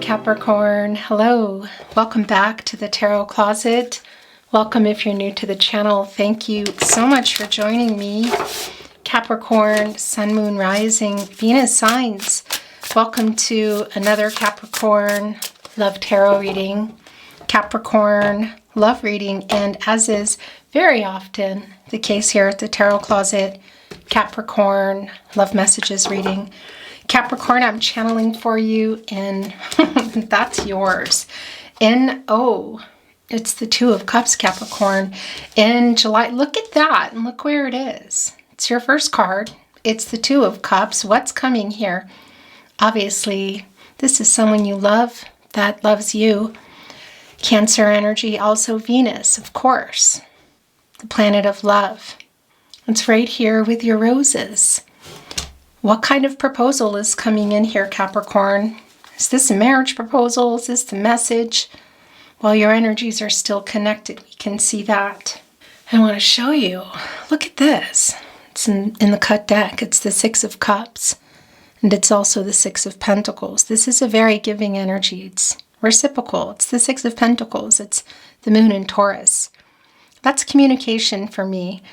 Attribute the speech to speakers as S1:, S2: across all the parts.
S1: Capricorn. Hello. Welcome back to the Tarot Closet. Welcome if you're new to the channel. Thank you so much for joining me. Capricorn, Sun, Moon, Rising, Venus signs. Welcome to another Capricorn Love Tarot reading. Capricorn Love reading, and as is very often the case here at the Tarot Closet, Capricorn Love Messages reading. Capricorn, I'm channeling for you in, that's yours. N-O, it's the Two of Cups, Capricorn. In July, look at that, and look where it is. It's your first card. It's the Two of Cups. What's coming here? Obviously, this is someone you love that loves you. Cancer energy, also Venus, of course. The planet of love. It's right here with your roses. What kind of proposal is coming in here, Capricorn? Is this a marriage proposal? Is this the message? Well, your energies are still connected. We can see that. I want to show you. Look at this. It's in the cut deck. It's the Six of Cups. And it's also the Six of Pentacles. This is a very giving energy. It's reciprocal. It's the Six of Pentacles. It's the Moon in Taurus. That's communication for me.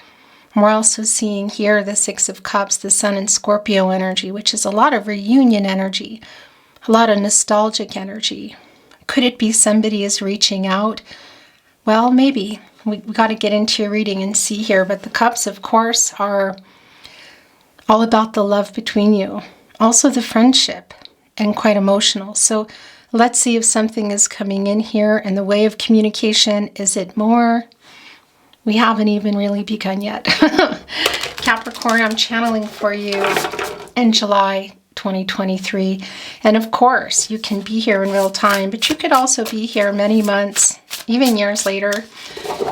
S1: We're also seeing here the Six of Cups, the Sun in Scorpio energy, which is a lot of reunion energy, a lot of nostalgic energy. Could it be somebody is reaching out? Well, maybe. We got to get into your reading and see here. But the Cups, of course, are all about the love between you. Also the friendship, and quite emotional. So let's see if something is coming in here. And the way of communication, is it more? We haven't even really begun yet. Capricorn, I'm channeling for you in July 2023. And of course, you can be here in real time, but you could also be here many months, even years later.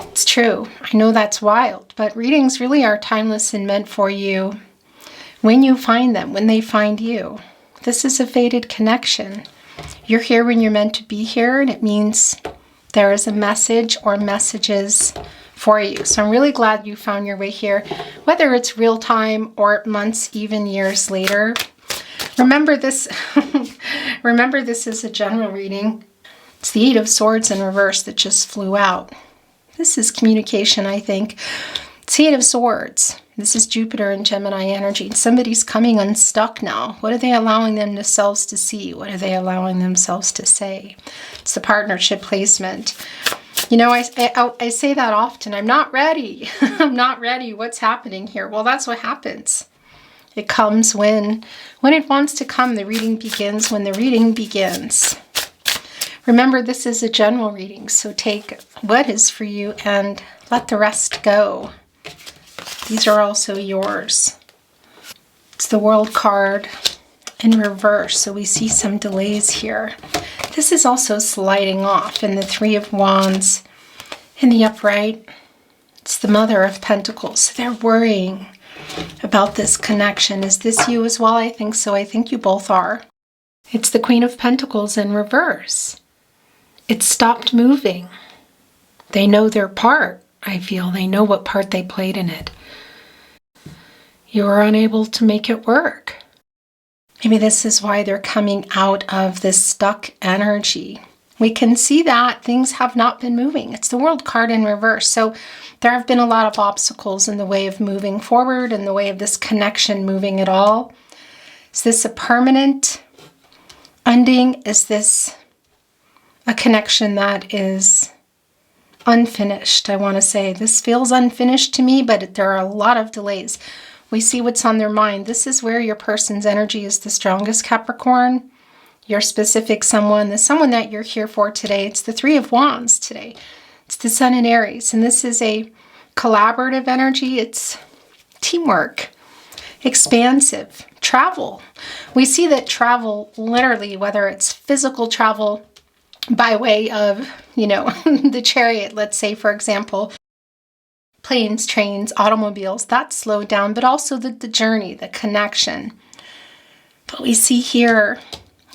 S1: It's true. I know that's wild, but readings really are timeless and meant for you when you find them, when they find you. This is a fated connection. You're here when you're meant to be here, and it means there is a message or messages for you. So I'm really glad you found your way here, whether it's real time or months, even years later. Remember this, remember this is a general reading. It's the Eight of Swords in reverse that just flew out. This is communication, I think. It's the Eight of Swords. This is Jupiter and Gemini energy. Somebody's coming unstuck now. What are they allowing themselves to see? What are they allowing themselves to say? It's the partnership placement. You know, I say that often. I'm not ready. I'm not ready. What's happening here? Well, that's what happens. It comes when it wants to come. The reading begins when the reading begins. Remember, this is a general reading, so take what is for you and let the rest go. These are also yours. It's the World card in reverse, so we see some delays here. This is also sliding off, and the Three of Wands in the upright. It's the Mother of Pentacles. So they're worrying about this connection. Is this you as well? I think so. I think you both are. It's the Queen of Pentacles in reverse. It stopped moving. They know their part, I feel. They know what part they played in it. You are unable to make it work. Maybe this is why they're coming out of this stuck energy. We can see that things have not been moving. It's the World card in reverse. So there have been a lot of obstacles in the way of moving forward, in the way of this connection moving at all. Is this a permanent ending? Is this a connection that is unfinished? I want to say this feels unfinished to me, but there are a lot of delays. We see what's on their mind. This is where your person's energy is the strongest, Capricorn. Your specific someone, the someone that you're here for today. It's the Three of Wands today. It's the Sun in Aries. And this is a collaborative energy. It's teamwork, expansive, travel. We see that travel, literally, whether it's physical travel by way of, you know, the chariot, let's say, for example, planes, trains, automobiles, that slowed down, but also the journey, the connection. But we see here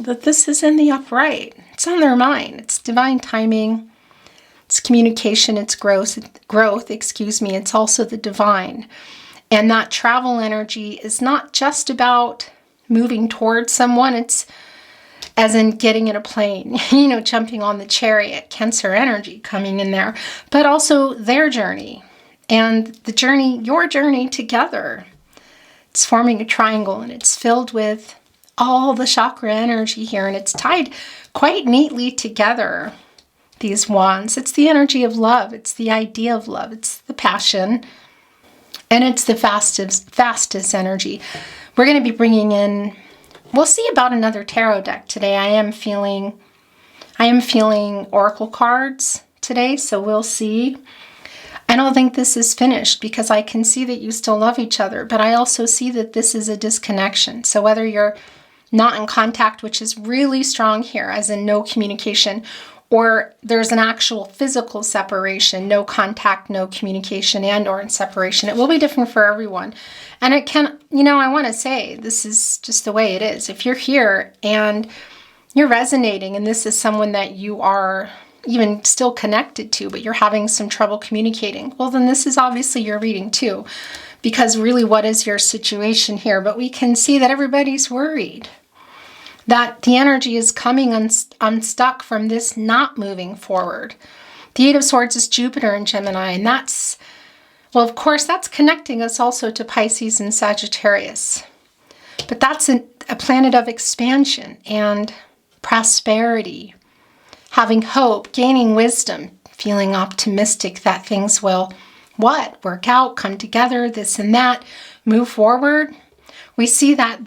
S1: that this is in the upright. It's on their mind. It's divine timing. It's communication. It's growth, It's also the divine. And that travel energy is not just about moving towards someone. It's as in getting in a plane, jumping on the chariot, Cancer energy coming in there, but also their journey and the journey, your journey together. It's forming a triangle and it's filled with all the chakra energy here, and it's tied quite neatly together, these wands. It's the energy of love. It's the idea of love. It's the passion, and it's the fastest energy. We're going to be bringing in, we'll see about another tarot deck today. I am feeling oracle cards today, so we'll see. I don't think this is finished because I can see that you still love each other, but I also see that this is a disconnection. So whether you're not in contact, which is really strong here, as in no communication, or there's an actual physical separation, no contact, no communication, and or in separation, it will be different for everyone. And it can, I want to say, this is just the way it is. If you're here and you're resonating and this is someone that you are even still connected to, but you're having some trouble communicating, well, then this is obviously your reading too. Because really, what is your situation here? But we can see that everybody's worried, that the energy is coming unstuck from this not moving forward. The Eight of Swords is Jupiter in Gemini, and that's, well, of course, that's connecting us also to Pisces and Sagittarius. But that's a planet of expansion and prosperity, having hope, gaining wisdom, feeling optimistic that things will, work out, come together, this and that, move forward. We see that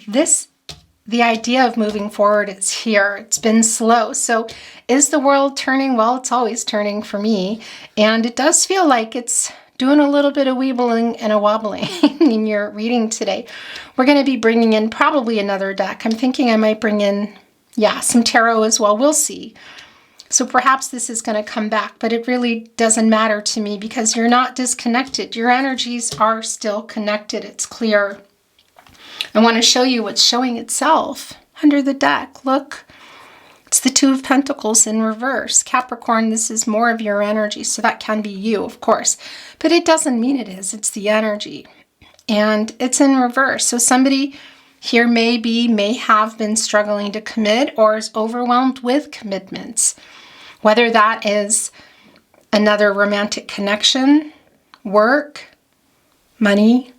S1: the idea of moving forward is here. It's been slow. So is the world turning? Well, it's always turning for me. And it does feel like it's doing a little bit of weebling and a wobbling in your reading today. We're going to be bringing in probably another deck. I'm thinking I might bring in, some tarot as well. We'll see. So perhaps this is going to come back, but it really doesn't matter to me because you're not disconnected. Your energies are still connected. It's clear. I want to show you what's showing itself under the deck. Look, it's the Two of Pentacles in reverse. Capricorn, this is more of your energy, so that can be you, of course. But it doesn't mean it is. It's the energy. And it's in reverse. So somebody here may have been struggling to commit or is overwhelmed with commitments. Whether that is another romantic connection, work, money,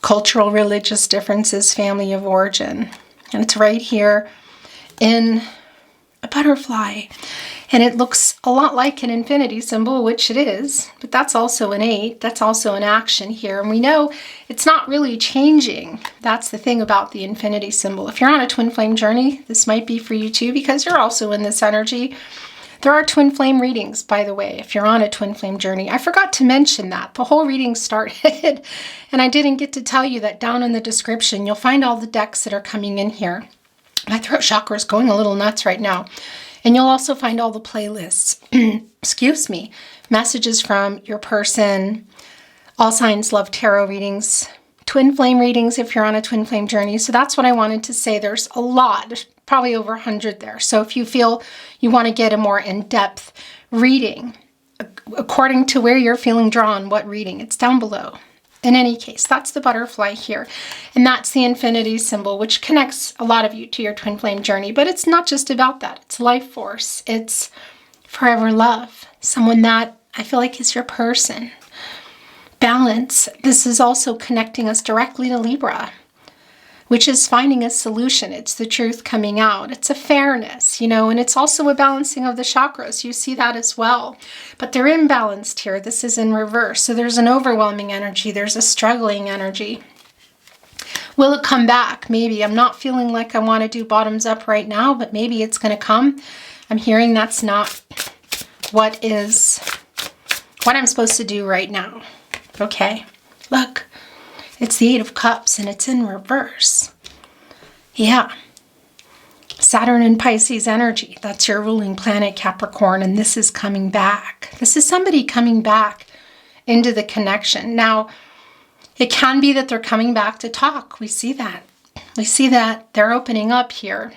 S1: cultural, religious differences, family of origin. And it's right here in a butterfly. And it looks a lot like an infinity symbol, which it is, but that's also an 8. That's also an action here. And we know it's not really changing. That's the thing about the infinity symbol. If you're on a twin flame journey, this might be for you too, because you're also in this energy. There are twin flame readings, by the way, if you're on a twin flame journey. I forgot to mention that. The whole reading started, and I didn't get to tell you that down in the description, you'll find all the decks that are coming in here. My throat chakra is going a little nuts right now. And you'll also find all the playlists, excuse me, messages from your person, all signs love tarot readings, twin flame readings if you're on a twin flame journey. So that's what I wanted to say. There's a lot. There's probably over 100 there. So if you feel you want to get a more in-depth reading, according to where you're feeling drawn, what reading, it's down below. In any case, that's the butterfly here. And that's the infinity symbol, which connects a lot of you to your twin flame journey. But it's not just about that. It's life force. It's forever love. Someone that I feel like is your person. Balance. This is also connecting us directly to Libra, which is finding a solution. It's the truth coming out. It's a fairness, and it's also a balancing of the chakras. You see that as well. But they're imbalanced here. This is in reverse. So there's an overwhelming energy. There's a struggling energy. Will it come back? Maybe. I'm not feeling like I want to do bottoms up right now, but maybe it's going to come. I'm hearing that's not what I'm supposed to do right now. Okay. Look. It's the Eight of Cups, and it's in reverse. Yeah. Saturn and Pisces energy. That's your ruling planet, Capricorn, and this is coming back. This is somebody coming back into the connection. Now, it can be that they're coming back to talk. We see that. We see that they're opening up here.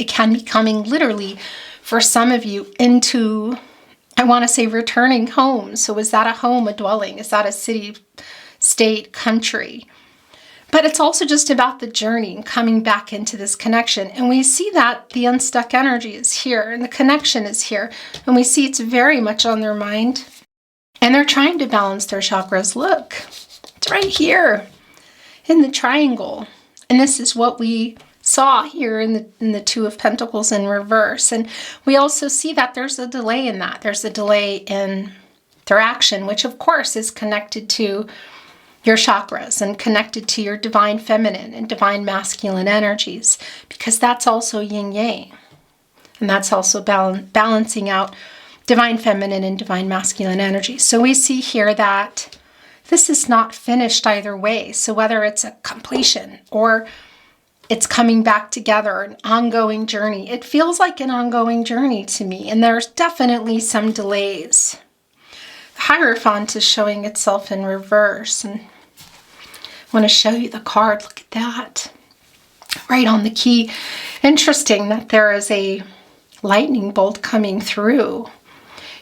S1: It can be coming literally, for some of you, into, I want to say, returning home. So is that a home, a dwelling? Is that a city, state, country? But it's also just about the journey and coming back into this connection. And we see that the unstuck energy is here and the connection is here. And we see it's very much on their mind. And they're trying to balance their chakras. Look, it's right here in the triangle. And this is what we saw here in the Two of Pentacles in reverse. And we also see that there's a delay in that. There's a delay in their action, which of course is connected to your chakras and connected to your divine feminine and divine masculine energies, because that's also yin yang. And that's also balancing out divine feminine and divine masculine energy. So we see here that this is not finished either way. So whether it's a completion or it's coming back together, an ongoing journey, it feels like an ongoing journey to me. And there's definitely some delays. The Hierophant is showing itself in reverse. And I want to show you the card. Look at that. Right on the key. Interesting that there is a lightning bolt coming through.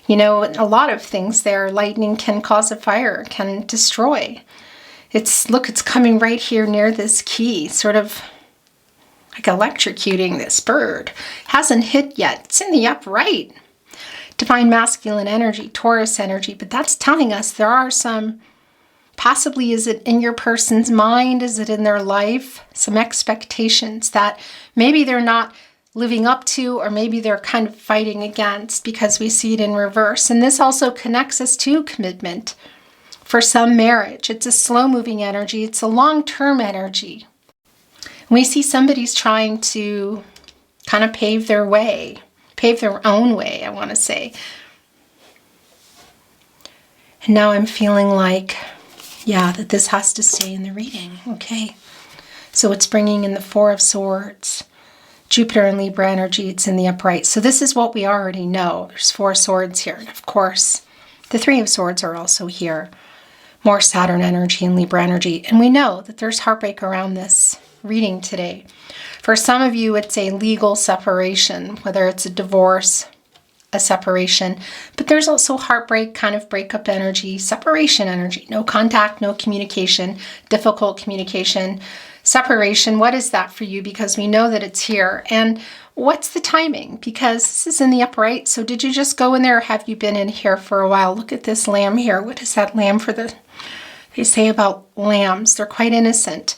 S1: You know, a lot of things there. Lightning can cause a fire, can destroy. It's coming right here near this key, sort of like electrocuting this bird. Hasn't hit yet. It's in the upright. Divine masculine energy, Taurus energy, but that's telling us there are some, possibly is it in your person's mind, is it in their life, some expectations that maybe they're not living up to, or maybe they're kind of fighting against, because we see it in reverse. And this also connects us to commitment for some marriage. It's a slow-moving energy. It's a long-term energy. We see somebody's trying to kind of pave their way, pave their own way, I want to say. And now I'm feeling like, yeah, that this has to stay in the reading. Okay. So it's bringing in the Four of Swords. Jupiter and Libra energy, it's in the upright. So this is what we already know. There's Four Swords here. And of course, the Three of Swords are also here. More Saturn energy and Libra energy. And we know that there's heartbreak around this reading today. For some of you, it's a legal separation, whether it's a divorce, a separation. But there's also heartbreak, kind of breakup energy, separation energy. No contact, no communication, difficult communication. Separation, what is that for you? Because we know that it's here. And what's the timing? Because this is in the upright. So did you just go in there, or have you been in here for a while? Look at this lamb here. What is that lamb for they say about lambs? They're quite innocent.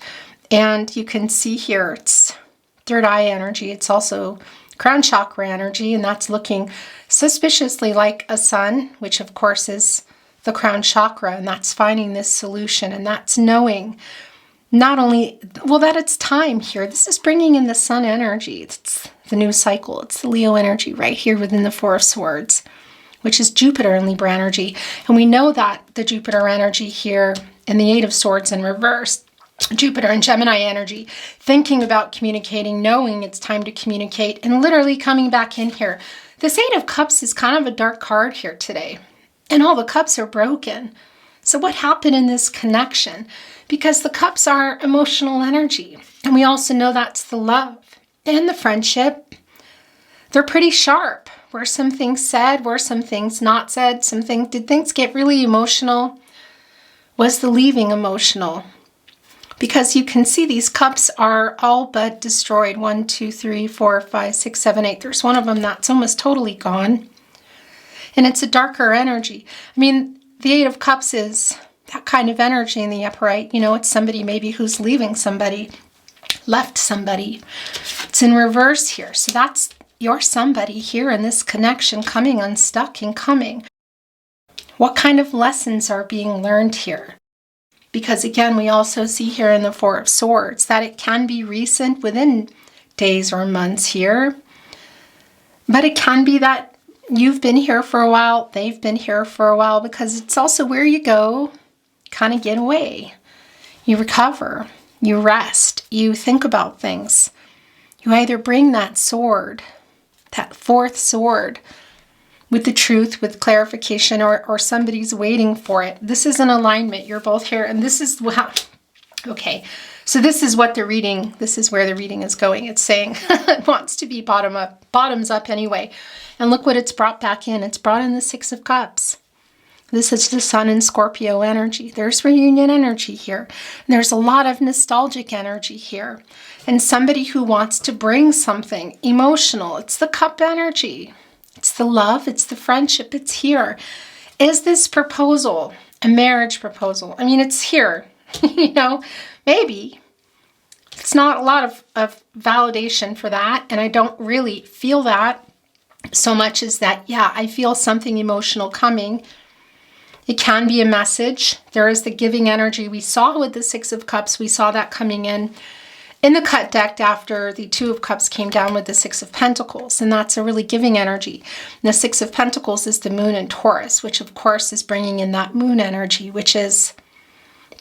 S1: And you can see here, it's third eye energy. It's also crown chakra energy. And that's looking suspiciously like a sun, which of course is the crown chakra. And that's finding this solution. And that's knowing not only, well, that it's time here. This is bringing in the sun energy. It's the new cycle. It's the Leo energy right here within the Four of Swords, which is Jupiter and Libra energy. And we know that the Jupiter energy here and the Eight of Swords in reverse, Jupiter and Gemini energy, thinking about communicating, knowing it's time to communicate, and literally coming back in here. This Eight of Cups is kind of a dark card here today. And all the cups are broken. So what happened in this connection? Because the cups are emotional energy. And we also know that's the love and the friendship. They're pretty sharp. Were some things said? Were some things not said? Did things get really emotional? Was the leaving emotional? Because you can see these cups are all but destroyed. 1, 2, 3, 4, 5, 6, 7, 8. There's one of them that's almost totally gone. And it's a darker energy. I mean, the Eight of Cups is that kind of energy in the upright. You know, it's somebody maybe who's leaving somebody, left somebody. It's in reverse here. So that's your somebody here in this connection, coming unstuck and coming. What kind of lessons are being learned here? Because again, we also see here in the Four of Swords that it can be recent, within days or months here. But it can be that you've been here for a while, they've been here for a while, because it's also where you go, kind of get away. You recover, you rest, you think about things. You either bring that sword, that fourth sword, with the truth, with clarification, or somebody's waiting for it. This is an alignment. You're both here, and this is what, okay. So this is what the reading, this is where the reading is going. It's saying it wants to be bottoms up anyway. And look what it's brought back in. It's brought in the Six of Cups. This is the Sun in Scorpio energy. There's reunion energy here. And there's a lot of nostalgic energy here. And somebody who wants to bring something emotional. It's the Cup energy. It's the love. It's the friendship. It's here. Is this proposal a marriage proposal? I mean, it's here. You know, maybe. It's not a lot of validation for that. And I don't really feel that so much as that, yeah, I feel something emotional coming. It can be a message. There is the giving energy we saw with the Six of Cups. We saw that coming in the cut deck after the Two of Cups came down with the Six of Pentacles. And that's a really giving energy. And the Six of Pentacles is the Moon in Taurus, which of course is bringing in that Moon energy, which is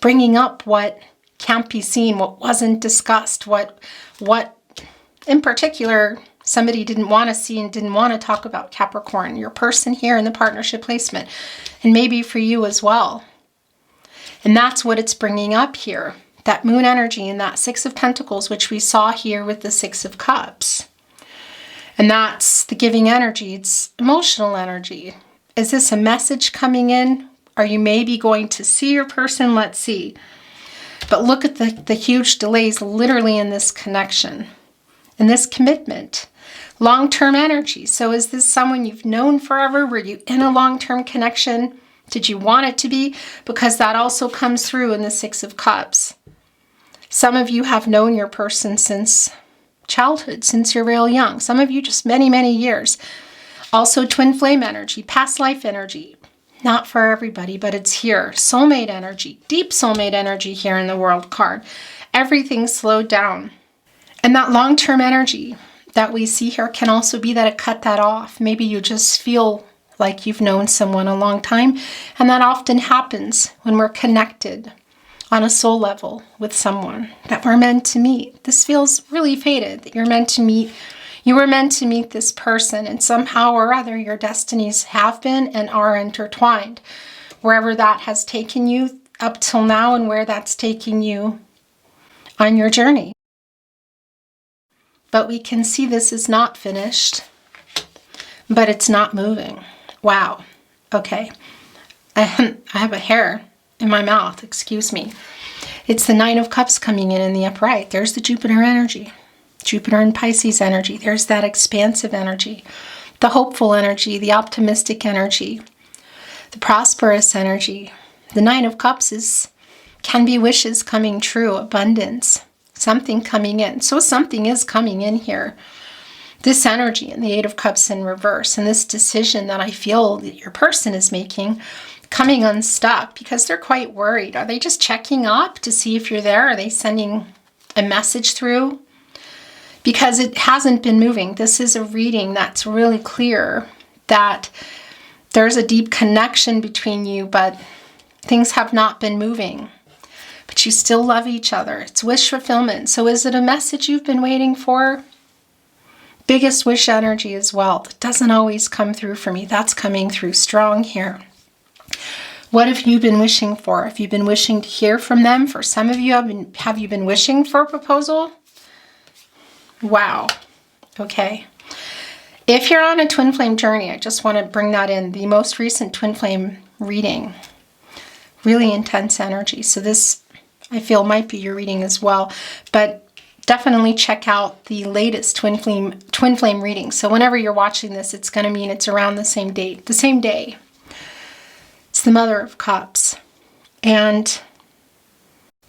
S1: bringing up what can't be seen, what wasn't discussed, what in particular somebody didn't want to see and didn't want to talk about. Capricorn, your person here in the partnership placement, and maybe for you as well. And that's what it's bringing up here, that Moon energy and that Six of Pentacles, which we saw here with the Six of Cups. And that's the giving energy. It's emotional energy. Is this a message coming in? Are you maybe going to see your person? Let's see. But look at the huge delays literally in this connection, in this commitment. Long-term energy. So is this someone you've known forever? Were you in a long-term connection? Did you want it to be? Because that also comes through in the Six of Cups. Some of you have known your person since childhood, since you're real young. Some of you just many, many years. Also twin flame energy, past life energy. Not for everybody, but it's here. Soulmate energy, deep soulmate energy here in the World card. Everything slowed down. And that long-term energy that we see here can also be that it cut that off. Maybe you just feel like you've known someone a long time. And that often happens when we're connected on a soul level with someone that we're meant to meet. This feels really fated, that you're meant to meet. You were meant to meet this person, and somehow or other your destinies have been and are intertwined. Wherever that has taken you up till now and where that's taking you on your journey. But we can see this is not finished, but it's not moving. Wow. Okay. I have a hair in my mouth, excuse me. It's the Nine of Cups coming in the upright. There's the Jupiter energy. Jupiter and Pisces energy. There's that expansive energy, the hopeful energy, the optimistic energy, the prosperous energy. The Nine of Cups can be wishes coming true, abundance, something coming in. So something is coming in here. This energy and the Eight of Cups in reverse, and this decision that I feel that your person is making, coming unstuck because they're quite worried. Are they just checking up to see if you're there? Are they sending a message through? Because it hasn't been moving. This is a reading that's really clear that there's a deep connection between you, but things have not been moving. But you still love each other. It's wish fulfillment. So is it a message you've been waiting for? Biggest wish energy as well. That doesn't always come through for me. That's coming through strong here. What have you been wishing for? Have you been wishing to hear from them? For some of you, have you been wishing for a proposal? Wow. Okay. If you're on a twin flame journey, I just want to bring that in. The most recent twin flame reading. Really intense energy. So this, I feel, might be your reading as well. But definitely check out the latest twin flame reading. So whenever you're watching this, it's going to mean it's around the same date, the same day. It's the Mother of Cups. And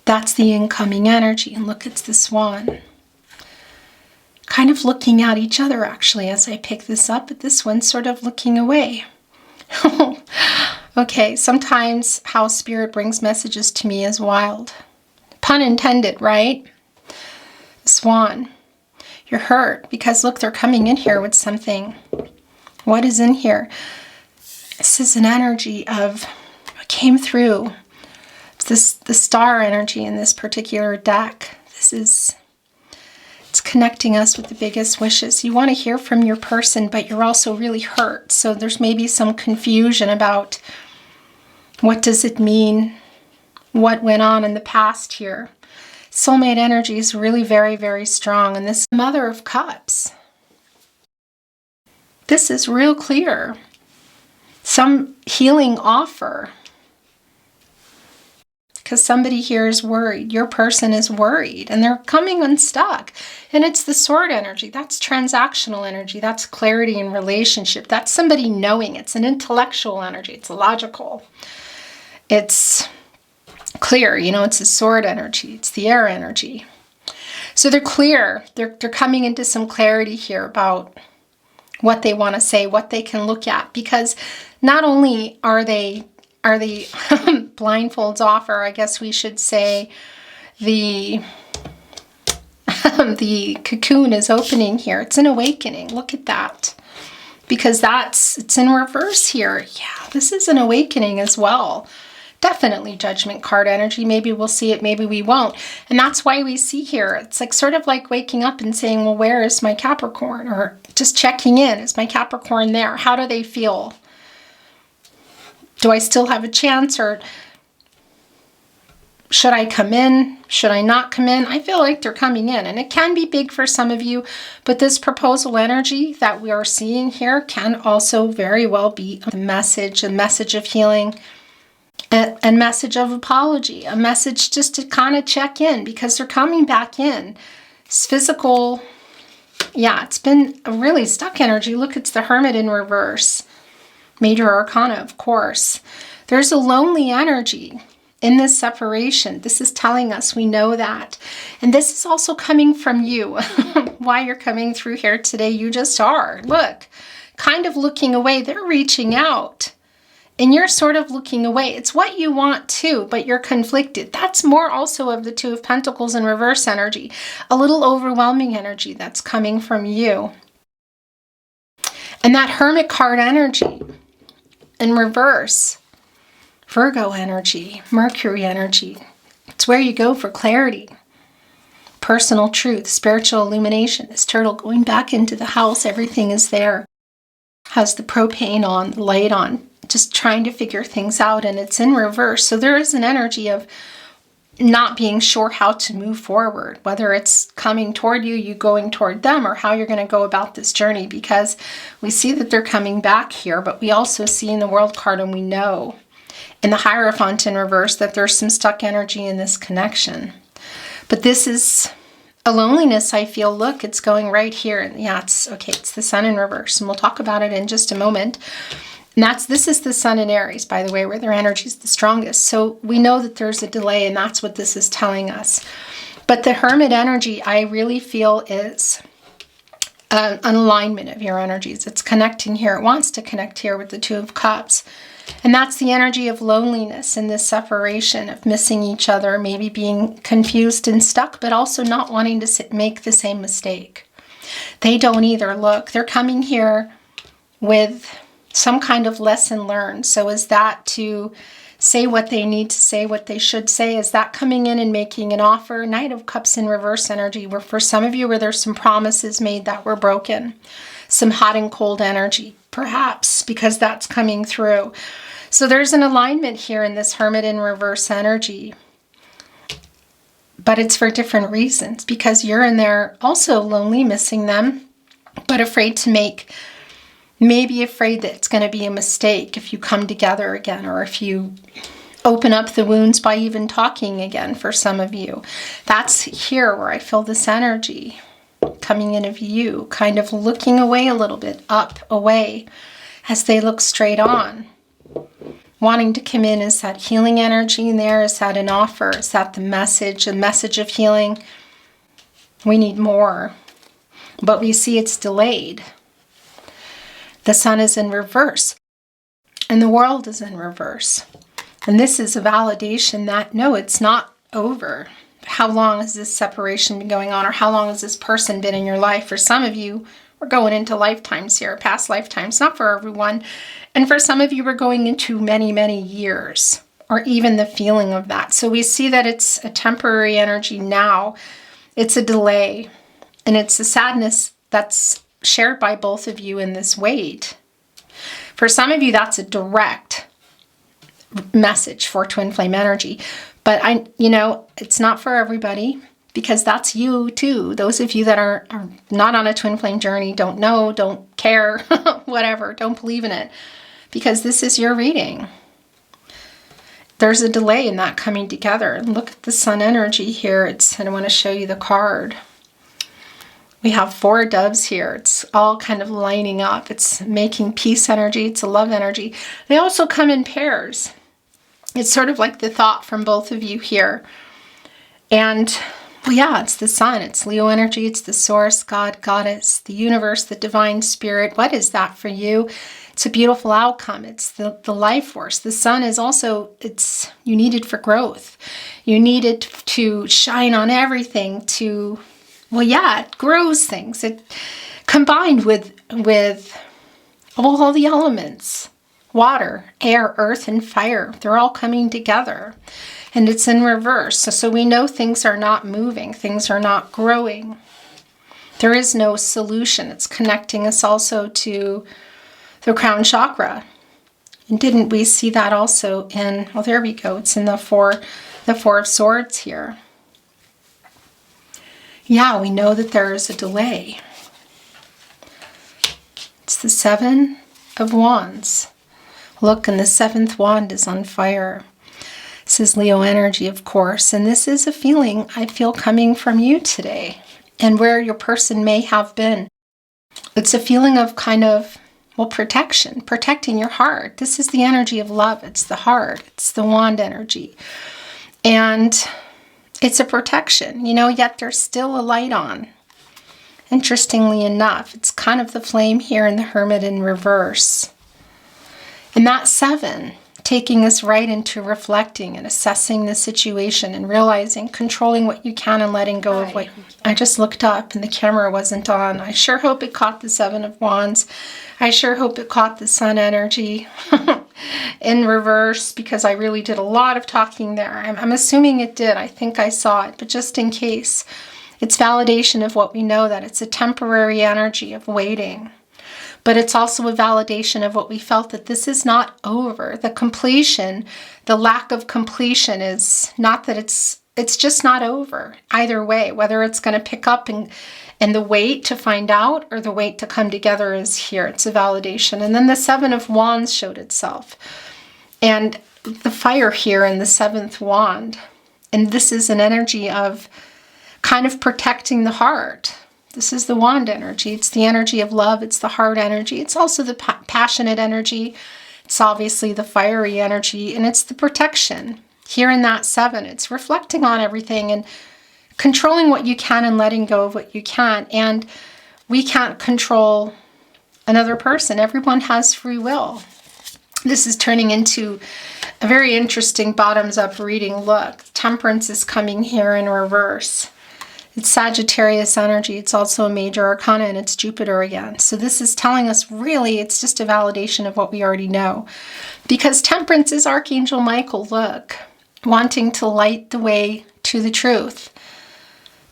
S1: that's the incoming energy. And look, it's the Swan. Kind of looking at each other, actually, as I pick this up, but this one's sort of looking away. Okay, sometimes how Spirit brings messages to me is wild. Pun intended, right? Swan, you're hurt because, look, they're coming in here with something. What is in here? This is an energy of what came through. It's the star energy in this particular deck. It's connecting us with the biggest wishes. You want to hear from your person, but you're also really hurt. So there's maybe some confusion about what does it mean, what went on in the past here. Soulmate energy is really very, very strong. And this Mother of Cups, this is real clear. some healing offer. Because somebody here is worried. Your person is worried and they're coming unstuck. And it's the sword energy. That's transactional energy. That's clarity in relationship. That's somebody knowing. It's an intellectual energy. It's logical. It's clear. You know, it's a sword energy. It's the air energy. So they're clear. They're coming into some clarity here about what they want to say, what they can look at. Because not only are the blindfolds off, or I guess we should say the the cocoon is opening here. It's an awakening. Look at that. Because it's in reverse here. Yeah, this is an awakening as well. Definitely Judgment card energy. Maybe we'll see it, maybe we won't. And that's why we see here, it's like sort of like waking up and saying, well, where is my Capricorn? Or just checking in. Is my Capricorn there? How do they feel? Do I still have a chance, or should I come in? Should I not come in? I feel like they're coming in, and it can be big for some of you, but this proposal energy that we are seeing here can also very well be a message of healing, a message of apology, a message just to kind of check in, because they're coming back in. It's physical. Yeah, it's been a really stuck energy. Look, it's the Hermit in reverse. Major Arcana, of course. There's a lonely energy in this separation. This is telling us we know that. And this is also coming from you. Why you're coming through here today, you just are. Look, kind of looking away. They're reaching out. And you're sort of looking away. It's what you want too, but you're conflicted. That's more also of the Two of Pentacles in reverse energy. A little overwhelming energy that's coming from you. And that Hermit card energy in reverse, Virgo energy, Mercury energy. It's where you go for clarity, personal truth, spiritual illumination. This turtle going back into the house, everything is there. Has the propane on, the light on, just trying to figure things out, and it's in reverse. So there is an energy of not being sure how to move forward, whether it's coming toward you, you going toward them, or how you're going to go about this journey, because we see that they're coming back here, but we also see in the World card, and we know in the Hierophant in reverse that there's some stuck energy in this connection. But this is a loneliness, I feel. Look, it's going right here. And yeah, it's okay. It's the Sun in reverse, and we'll talk about it in just a moment. And this is the Sun in Aries, by the way, where their energy is the strongest. So we know that there's a delay, and that's what this is telling us. But the Hermit energy, I really feel, is an alignment of your energies. It's connecting here. It wants to connect here with the Two of Cups. And that's the energy of loneliness in this separation, of missing each other, maybe being confused and stuck, but also not wanting to make the same mistake. They don't either. Look, they're coming here with some kind of lesson learned. So is that to say what they need to say, what they should say? Is that coming in and making an offer? Knight of Cups in reverse energy, where for some of you, where there's some promises made that were broken. Some hot and cold energy, perhaps, because that's coming through. So there's an alignment here in this Hermit in reverse energy. But it's for different reasons, because you're in there also lonely, missing them, but afraid to make, maybe afraid that it's going to be a mistake if you come together again, or if you open up the wounds by even talking again for some of you. That's here where I feel this energy coming in of you, kind of looking away a little bit, up, away, as they look straight on. Wanting to come in, is that healing energy in there? Is that an offer? Is that the message, a message of healing? We need more, but we see it's delayed. The Sun is in reverse, and the world is in reverse. And this is a validation that, no, it's not over. How long has this separation been going on, or how long has this person been in your life? For some of you, we're going into lifetimes here, past lifetimes, not for everyone. And for some of you, we're going into many, many years, or even the feeling of that. So we see that it's a temporary energy now. It's a delay, and it's a sadness that's shared by both of you in this weight. For some of you, that's a direct message for twin flame energy. But it's not for everybody, because that's you too. Those of you that are not on a twin flame journey, don't know, don't care, whatever, don't believe in it. because this is your reading. There's a delay in that coming together. Look at the sun energy here. And I want to show you the card. We have 4 doves here. It's all kind of lining up. It's making peace energy. It's a love energy. They also come in pairs. It's sort of like the thought from both of you here. And, well, yeah, it's the sun. It's Leo energy. It's the source, God, goddess, the universe, the divine spirit. What is that for you? It's a beautiful outcome. It's the life force. The sun is also, you need it for growth. You need it to shine on everything to, well, yeah, it grows things. It combined with all the elements, water, air, earth, and fire. They're all coming together. And it's in reverse. So we know things are not moving. Things are not growing. There is no solution. It's connecting us also to the crown chakra. And didn't we see that also in, oh, there we go. It's in the four of swords here. Yeah, we know that there is a delay. It's the 7 of Wands. Look, and the 7th wand is on fire. This is Leo energy, of course, and this is a feeling I feel coming from you today and where your person may have been. It's a feeling of kind of, well, protecting your heart. This is the energy of love. It's the heart. It's the wand energy. And it's a protection, yet there's still a light on. Interestingly enough, it's kind of the flame here in the Hermit in reverse. And that 7, taking us right into reflecting and assessing the situation and realizing, controlling what you can and letting go of what you can't. I just looked up and the camera wasn't on. I sure hope it caught the 7 of Wands. I sure hope it caught the sun energy in reverse, because I really did a lot of talking there. I'm assuming it did. I think I saw it, but just in case, it's validation of what we know, that it's a temporary energy of waiting. But it's also a validation of what we felt, that this is not over. The completion, the lack of completion is not that it's just not over. Either way, whether it's going to pick up and the wait to find out or the wait to come together is here. It's a validation. And then the 7 of Wands showed itself. And the fire here in the 7th wand. And this is an energy of kind of protecting the heart. This is the wand energy. It's the energy of love. It's the heart energy. It's also the passionate energy. It's obviously the fiery energy. And it's the protection. Here in that 7, it's reflecting on everything and controlling what you can and letting go of what you can't. And we can't control another person. Everyone has free will. This is turning into a very interesting bottoms-up reading. Look, Temperance is coming here in reverse. It's Sagittarius energy. It's also a major arcana, and it's Jupiter again. So this is telling us, really, it's just a validation of what we already know. Because Temperance is Archangel Michael, look, wanting to light the way to the truth.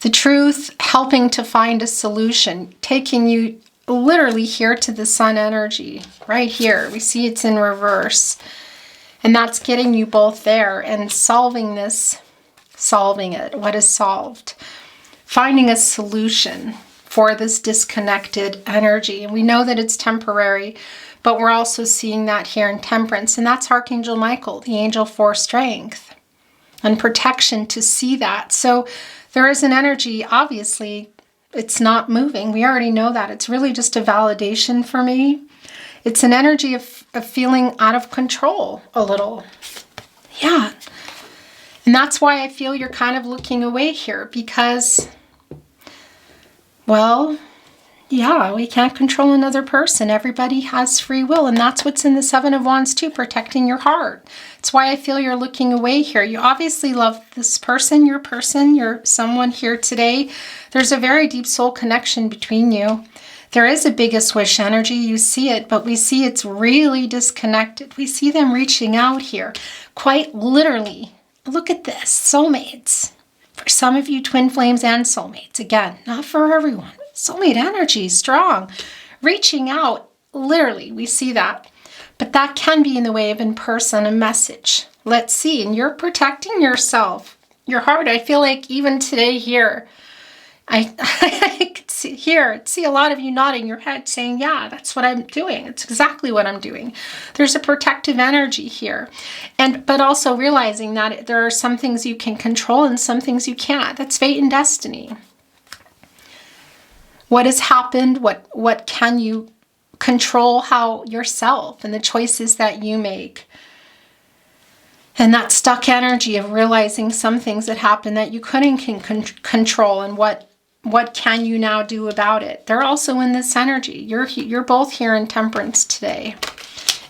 S1: The truth, helping to find a solution, taking you literally here to the sun energy, right here. We see it's in reverse. And that's getting you both there and solving it. What is solved? Finding a solution for this disconnected energy. And we know that it's temporary, but we're also seeing that here in Temperance. And that's Archangel Michael, the angel for strength and protection, to see that. So there is an energy, obviously, it's not moving. We already know that. It's really just a validation for me. It's an energy of feeling out of control a little. Yeah. And that's why I feel you're kind of looking away here, because, well, yeah, we can't control another person. Everybody has free will, and that's what's in the 7 of Wands too, protecting your heart. That's why I feel you're looking away here. You obviously love this person, you're someone here today. There's a very deep soul connection between you. There is a biggest wish energy, you see it, but we see it's really disconnected. We see them reaching out here, quite literally. Look at this, soulmates. For some of you, twin flames and soulmates. Again, not for everyone. Soulmate energy, strong. Reaching out, literally, we see that. But that can be in the way of in person, a message. Let's see, and you're protecting yourself, your heart. I feel like even today here, I could see a lot of you nodding your head saying, yeah, that's what I'm doing. It's exactly what I'm doing. There's a protective energy here. But also realizing that there are some things you can control and some things you can't. That's fate and destiny. What has happened? What can you control? How yourself and the choices that you make. And that stuck energy of realizing some things that happened that you couldn't control, and what can you now do about it? They're also in this energy. You're both here in Temperance today,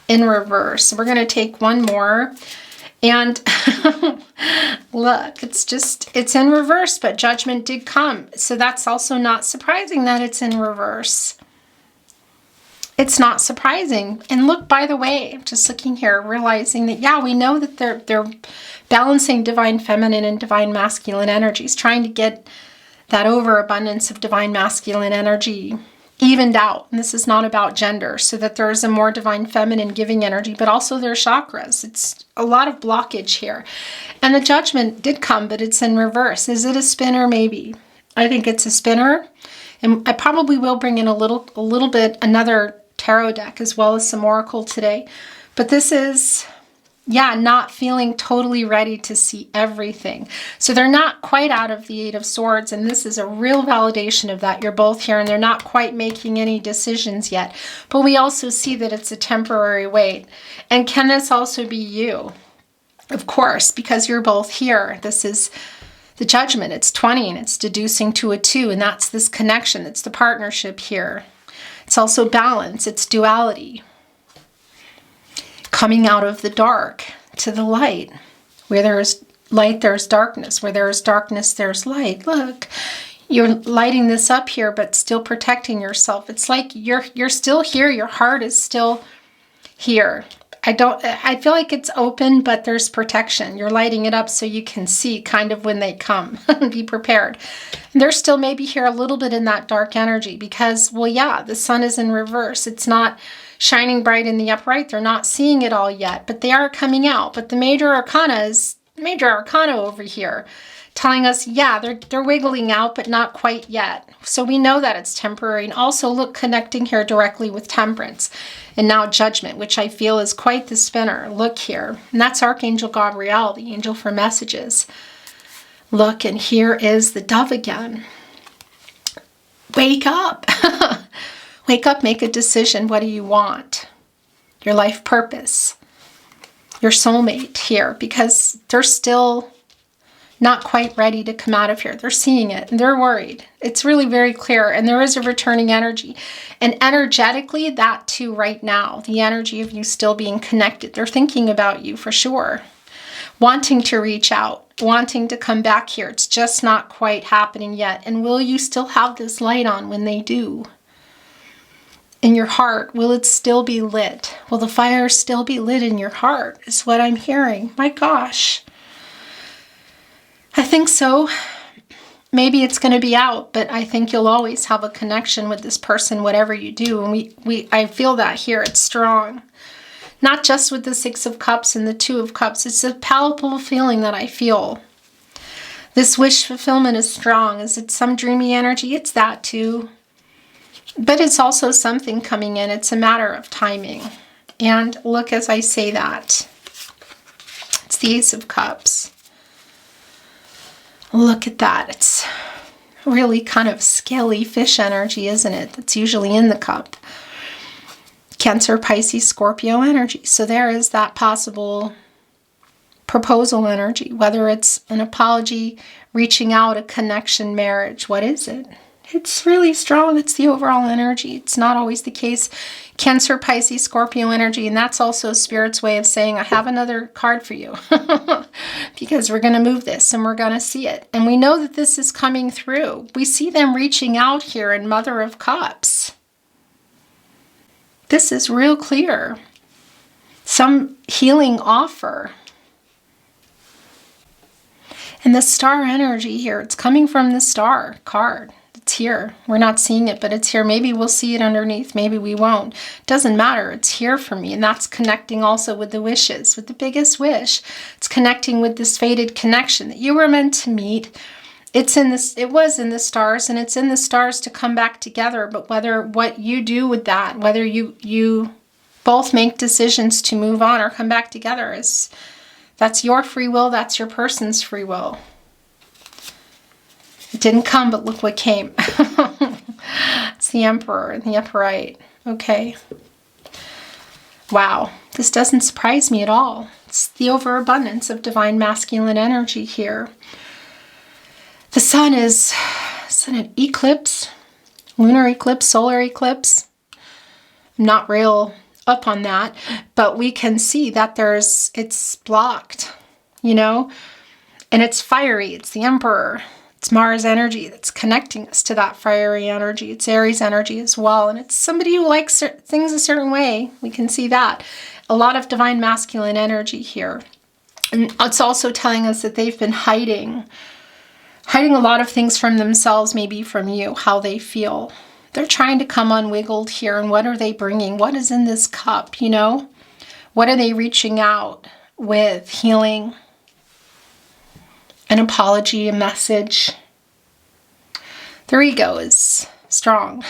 S1: in reverse. We're going to take one more. And look, it's in reverse, but Judgment did come. So that's also not surprising that it's in reverse. It's not surprising. And look, by the way, I'm just looking here, realizing that, yeah, we know that they're balancing divine feminine and divine masculine energies, trying to get that overabundance of divine masculine energy evened out. And this is not about gender, so that there is a more divine feminine giving energy, but also their chakras. It's a lot of blockage here. And the Judgment did come, but it's in reverse. Is it a spinner? Maybe. I think it's a spinner. And I probably will bring in a little bit another tarot deck as well as some oracle today. But this is, yeah, not feeling totally ready to see everything. So they're not quite out of the Eight of Swords, and this is a real validation of that. You're both here, and they're not quite making any decisions yet. But we also see that it's a temporary wait. And can this also be you? Of course, because you're both here. This is the Judgment. It's 20, and it's deducing to a 2, and that's this connection. It's the partnership here. It's also balance. It's duality. Coming out of the dark to the light. Where there is light, there's darkness. Where there is darkness, there's light. Look, you're lighting this up here, but still protecting yourself. It's like you're still here. Your heart is still here. I feel like it's open, but there's protection. You're lighting it up so you can see kind of when they come. Be prepared. And they're still maybe here a little bit in that dark energy because, well, yeah, the sun is in reverse. It's not shining bright in the upright. They're not seeing it all yet, but they are coming out. But the major arcana over here telling us, yeah, they're wiggling out, but not quite yet. So we know that it's temporary. And also look, connecting here directly with Temperance and now Judgment, which I feel is quite the spinner. Look here. And that's Archangel Gabriel, the angel for messages. Look, and here is the dove again. Wake up. Wake up, make a decision. What do you want? Your life purpose. Your soulmate here, because they're still not quite ready to come out of here. They're seeing it and they're worried. It's really very clear, and there is a returning energy. And energetically, that too right now, the energy of you still being connected. They're thinking about you for sure. Wanting to reach out, wanting to come back here. It's just not quite happening yet. And will you still have this light on when they do? In your heart, will it still be lit? Will the fire still be lit in your heart? Is what I'm hearing. My gosh. I think so. Maybe it's going to be out, but I think you'll always have a connection with this person, whatever you do. And I feel that here. It's strong. Not just with the Six of Cups and the Two of Cups. It's a palpable feeling that I feel. This wish fulfillment is strong. Is it some dreamy energy? It's that too. But it's also something coming in. It's a matter of timing. And look, as I say that, it's the Ace of Cups. Look at that. It's really kind of scaly fish energy, isn't it? That's usually in the cup. Cancer, Pisces, Scorpio energy. So there is that possible proposal energy, whether it's an apology, reaching out, a connection, marriage. What is it? It's really strong. It's the overall energy. It's not always the case. Cancer, Pisces, Scorpio energy. And that's also Spirit's way of saying, I have another card for you. Because we're going to move this and we're going to see it. And we know that this is coming through. We see them reaching out here in Mother of Cups. This is real clear. Some healing offer. And the star energy here, it's coming from the star card. It's here. We're not seeing it, but it's here. Maybe we'll see it underneath. Maybe we won't. Doesn't matter. It's here for me. And that's connecting also with the wishes, with the biggest wish. It's connecting with this fated connection that you were meant to meet. it's in this, it was in the stars, and it's in the stars to come back together. But whether what you do with that, whether you both make decisions to move on or come back together, that's your free will, that's your person's free will. It didn't come, but look what came. It's the Emperor in the upright. Okay. Wow. This doesn't surprise me at all. It's the overabundance of divine masculine energy here. The sun is an eclipse, lunar eclipse, solar eclipse. I'm not real up on that, but we can see that it's blocked, you know, and it's fiery. It's the Emperor. It's Mars energy that's connecting us to that fiery energy. It's Aries energy as well, and it's somebody who likes things a certain way. We can see that. A lot of divine masculine energy here. And it's also telling us that they've been hiding a lot of things from themselves, maybe from you, how they feel. They're trying to come unwiggled here, and what are they bringing? What is in this cup, you know? What are they reaching out with? Healing, an apology, a message. Their ego is strong.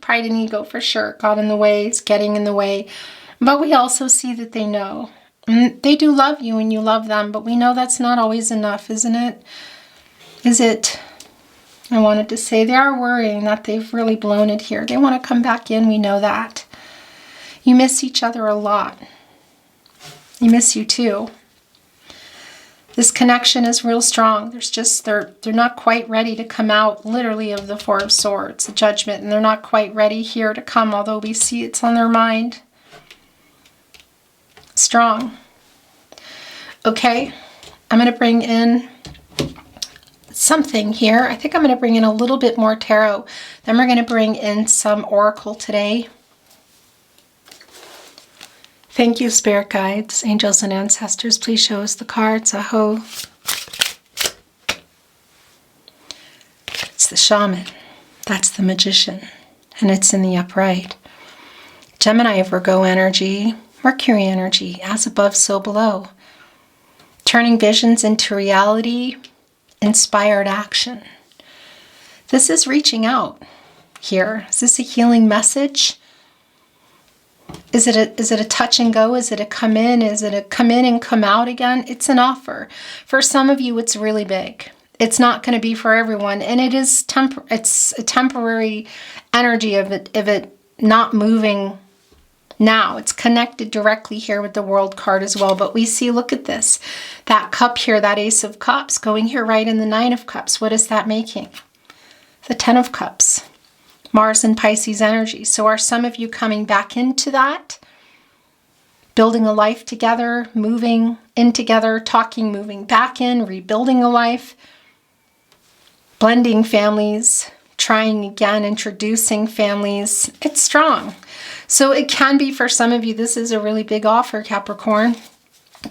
S1: Pride and ego for sure. Got in the way, it's getting in the way. But we also see that they know. They do love you and you love them, but we know that's not always enough, isn't it? Is it? I wanted to say they are worrying that they've really blown it here. They want to come back in, we know that. You miss each other a lot. You miss you too. This connection is real strong. They're not quite ready to come out literally of the Four of Swords, the Judgment, and they're not quite ready here to come, although we see it's on their mind. Strong. Okay, I'm going to bring in something here. I think I'm going to bring in a little bit more tarot. Then we're going to bring in some oracle today. Thank you, spirit guides, angels, and ancestors. Please show us the cards. Aho. It's the shaman. That's the magician. And it's in the upright. Gemini, Virgo energy, Mercury energy, as above, so below. Turning visions into reality, inspired action. This is reaching out here. Is this a healing message? Is it a touch and go? Is it a come in? Is it a come in and come out again? It's an offer. For some of you, it's really big. It's not going to be for everyone, and it is it's a temporary energy of it not moving now. It's connected directly here with the World card as well. But we see, look at this, that cup here, that Ace of Cups going here right in the Nine of Cups. What is that making? The Ten of Cups. Mars and Pisces energy. So are some of you coming back into that? Building a life together, moving in together, talking, moving back in, rebuilding a life, blending families, trying again, introducing families. It's strong. So it can be for some of you, this is a really big offer, Capricorn.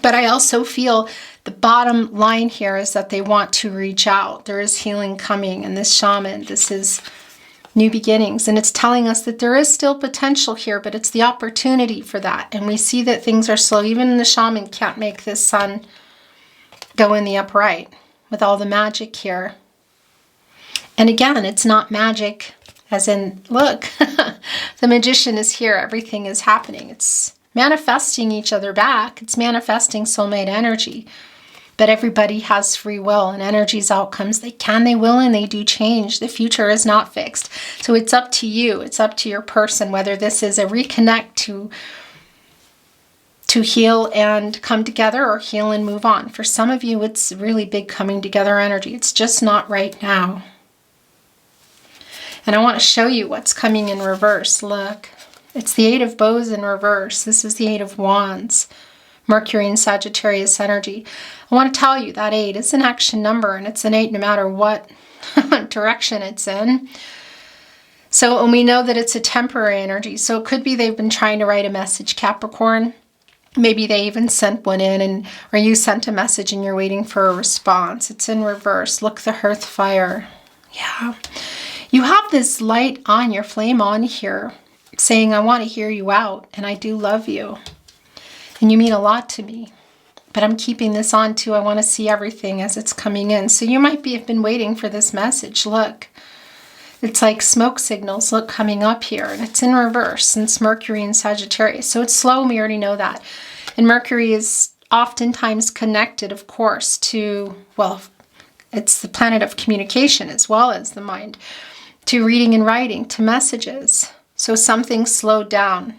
S1: But I also feel the bottom line here is that they want to reach out. There is healing coming, and this shaman, this is new beginnings, and it's telling us that there is still potential here, but it's the opportunity for that. And we see that things are slow. Even the shaman can't make this sun go in the upright with all the magic here. And again, it's not magic as in, look, the magician is here. Everything is happening. It's manifesting each other back. It's manifesting soulmate energy. But everybody has free will, and energy's outcomes, they can, they will, and they do change. The future is not fixed. So it's up to you. It's up to your person, whether this is a reconnect to heal and come together, or heal and move on. For some of you, it's really big coming together energy. It's just not right now. And I want to show you what's coming in reverse. Look, it's the Eight of Bows in reverse. This is the Eight of Wands. Mercury and Sagittarius energy. I want to tell you that 8 is an action number, and it's an 8 no matter what direction it's in. So, and we know that it's a temporary energy. So it could be they've been trying to write a message, Capricorn. Maybe they even sent one in, or you sent a message and you're waiting for a response. It's in reverse. Look, the hearth fire. Yeah. You have this light on, your flame on here, saying, I want to hear you out, and I do love you. And you mean a lot to me. but I'm keeping this on too. I want to see everything as it's coming in. So you might have been waiting for this message. Look, it's like smoke signals, look, coming up here, and it's in reverse since Mercury in Sagittarius. So it's slow, and we already know that. And Mercury is oftentimes connected, of course, to, well, it's the planet of communication as well as the mind, to reading and writing, to messages. So something slowed down.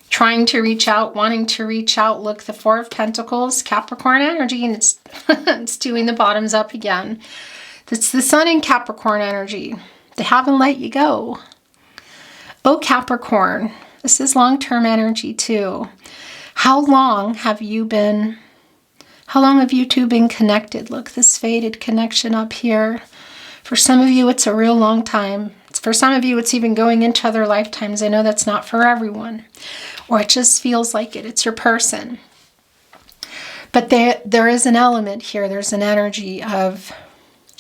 S1: Trying to reach out, wanting to reach out. Look, the Four of Pentacles, Capricorn energy, and it's, it's doing the bottoms up again. It's the Sun in Capricorn energy. They haven't let you go. Oh, Capricorn, this is long-term energy too. How long have you two been connected? Look, this faded connection up here. For some of you, it's a real long time. For some of you, it's even going into other lifetimes. I know that's not for everyone. Or it just feels like it. It's your person. But there is an element here. There's an energy of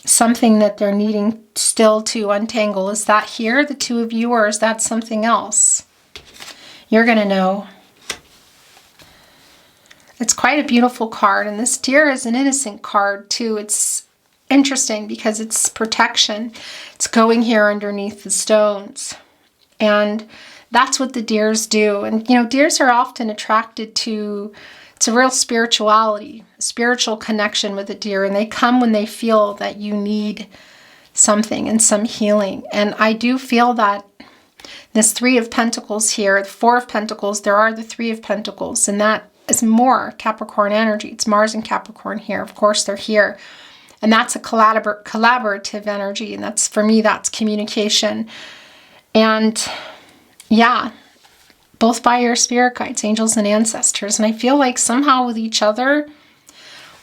S1: something that they're needing still to untangle. Is that here, the two of you, or is that something else? You're going to know. It's quite a beautiful card. And this deer is an innocent card too. It's interesting because it's protection. It's going here underneath the stones. And that's what the deers do. And, you know, deers are often attracted to, it's a real spirituality, a spiritual connection with a deer. And they come when they feel that you need something and some healing. And I do feel that this Three of Pentacles here, the Four of Pentacles, there are the Three of Pentacles. And that is more Capricorn energy. It's Mars and Capricorn here. Of course, they're here. And that's a collaborative energy. And that's, for me, that's communication. And yeah, both by your spirit guides, angels and ancestors. And I feel like somehow with each other,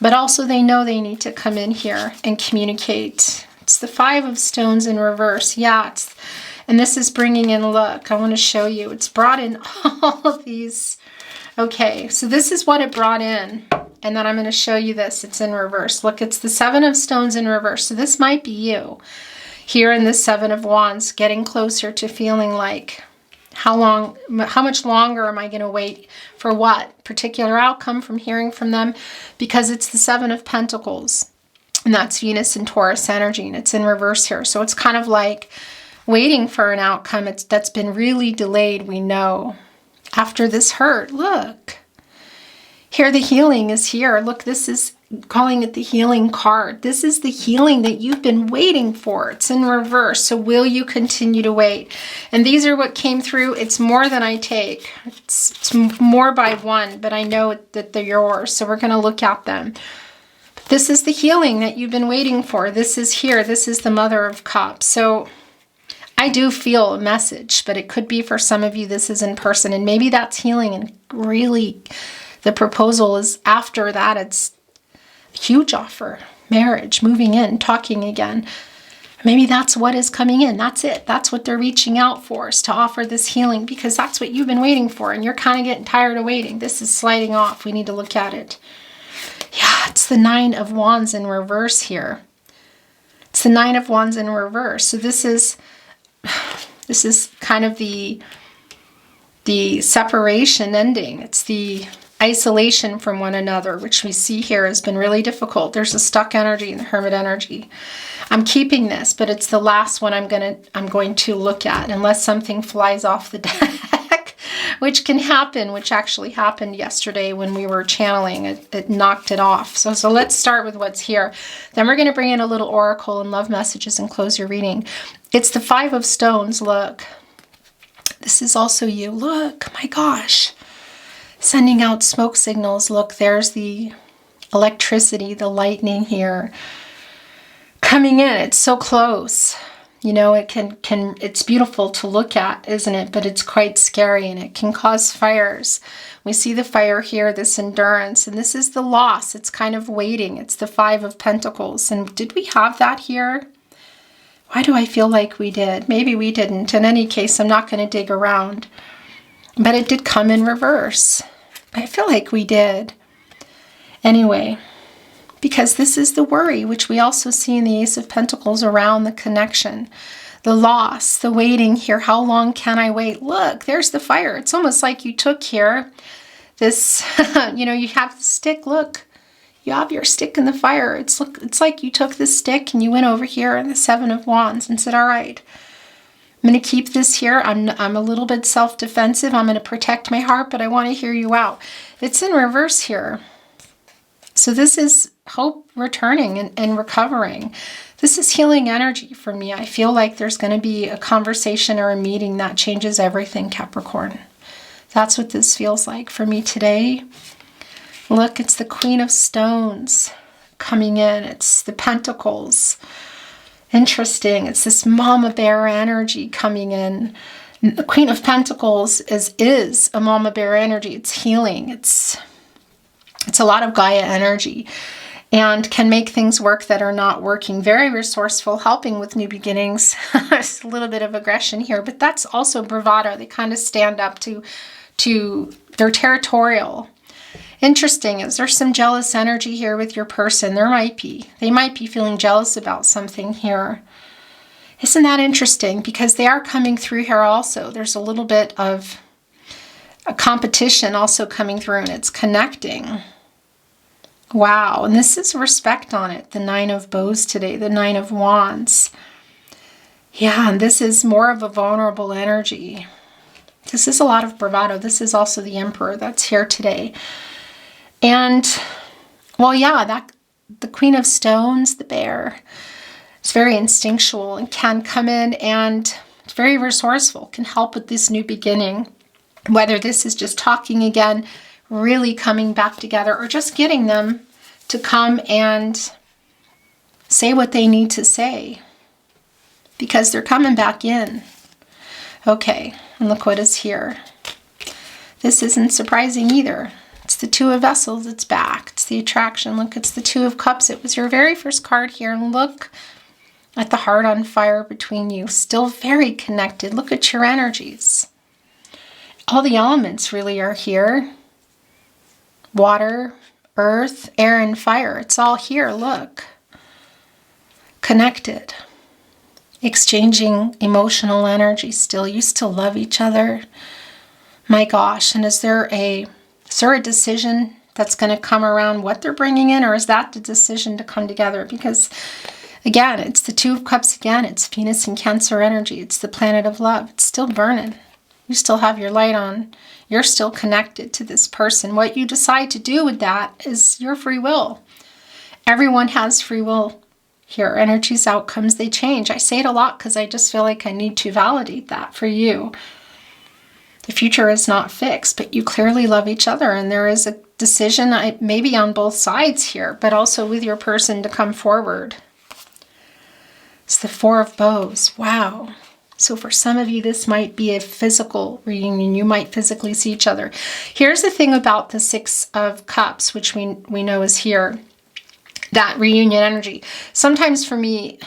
S1: but also they know they need to come in here and communicate. It's the Five of Stones in reverse. Yeah, and this is bringing in, look, I want to show you. It's brought in all of these. Okay, so this is what it brought in. And then I'm going to show you this. It's in reverse. Look, it's the Seven of Stones in reverse. So this might be you here in the Seven of Wands, getting closer to feeling like, how much longer am I going to wait for what particular outcome from hearing from them? Because it's the Seven of Pentacles, and that's Venus and Taurus energy, and it's in reverse here. So it's kind of like waiting for an outcome that's been really delayed, we know. After this hurt, look. Here the healing is here. Look, this is calling it the healing card. This is the healing that you've been waiting for. It's in reverse. So will you continue to wait? And these are what came through. It's more than I take. It's more by one, but I know that they're yours. So we're going to look at them. This is the healing that you've been waiting for. This is here. This is the Mother of Cups. So I do feel a message, but it could be for some of you this is in person. And maybe that's healing, and really the proposal is after that. It's a huge offer, marriage, moving in, talking again. Maybe that's what is coming in. That's it. That's what they're reaching out for, is to offer this healing, because that's what you've been waiting for. And you're kind of getting tired of waiting. This is sliding off. We need to look at it. Yeah, it's the Nine of Wands in reverse here. It's the Nine of Wands in reverse. So this is kind of the separation ending. It's the isolation from one another, which we see here has been really difficult. There's a stuck energy and the Hermit energy. I'm keeping this, but it's the last one I'm going to look at, unless something flies off the deck, which can happen, which actually happened yesterday when we were channeling. It knocked it off. So let's start with what's here. Then we're going to bring in a little oracle and love messages and close your reading. It's the Five of Stones. Look, this is also you. Look, my gosh. Sending out smoke signals. Look, there's the electricity, the lightning here coming in. It's so close. You know, it's beautiful to look at, isn't it? But it's quite scary, and it can cause fires. We see the fire here, this endurance, and this is the loss. It's kind of waiting. It's the Five of Pentacles. And did we have that here? Why do I feel like we did? Maybe we didn't. In any case, I'm not going to dig around. But it did come in reverse. I feel like we did. Anyway, because this is the worry, which we also see in the Ace of Pentacles around the connection, the loss, the waiting here. How long can I wait? Look, there's the fire. It's almost like you took here This, you have the stick, look. You have your stick in the fire. It's like you took this stick and you went over here in the Seven of Wands and said, all right, I'm going to keep this here. I'm a little bit self-defensive. I'm going to protect my heart, but I want to hear you out. It's in reverse here. So this is hope returning and recovering. This is healing energy for me. I feel like there's going to be a conversation or a meeting that changes everything, Capricorn. That's what this feels like for me today. Look, it's the Queen of Stones coming in. It's the Pentacles. Interesting. It's this Mama Bear energy coming in. The Queen of Pentacles is a Mama Bear energy. It's healing. It's a lot of Gaia energy and can make things work that are not working. Very resourceful, helping with new beginnings. There's a little bit of aggression here, but that's also bravado. They kind of stand up to they're territorial. Interesting. Is there some jealous energy here with your person? There might be. They might be feeling jealous about something here. Isn't that interesting? Because they are coming through here also. There's a little bit of a competition also coming through, and it's connecting. Wow. And this is respect on it. The Nine of Bows today, the Nine of Wands. Yeah, and this is more of a vulnerable energy. This is a lot of bravado. This is also the Emperor that's here today. And, well, yeah, the Queen of Stones, the bear, it's very instinctual and can come in and it's very resourceful, can help with this new beginning. Whether this is just talking again, really coming back together, or just getting them to come and say what they need to say. Because they're coming back in. Okay, and look what is here. This isn't surprising either. It's the Two of Vessels, it's back. It's the attraction. Look, it's the Two of Cups. It was your very first card here. And look at the heart on fire between you. Still very connected. Look at your energies. All the elements really are here. Water, earth, air, and fire. It's all here, look. Connected. Exchanging emotional energy still. You still love each other. My gosh, and is there a decision that's going to come around what they're bringing in, or is that the decision to come together? Because, again, it's the Two of Cups again. It's Venus and Cancer energy. It's the planet of love. It's still burning. You still have your light on. You're still connected to this person. What you decide to do with that is your free will. Everyone has free will here. Energies, outcomes, they change. I say it a lot because I just feel like I need to validate that for you. The future is not fixed, but you clearly love each other, and there is a decision, maybe on both sides here, but also with your person to come forward. It's the Four of Bows. Wow. So for some of you, this might be a physical reunion. You might physically see each other. Here's the thing about the Six of Cups, which we know is here, that reunion energy. Sometimes for me,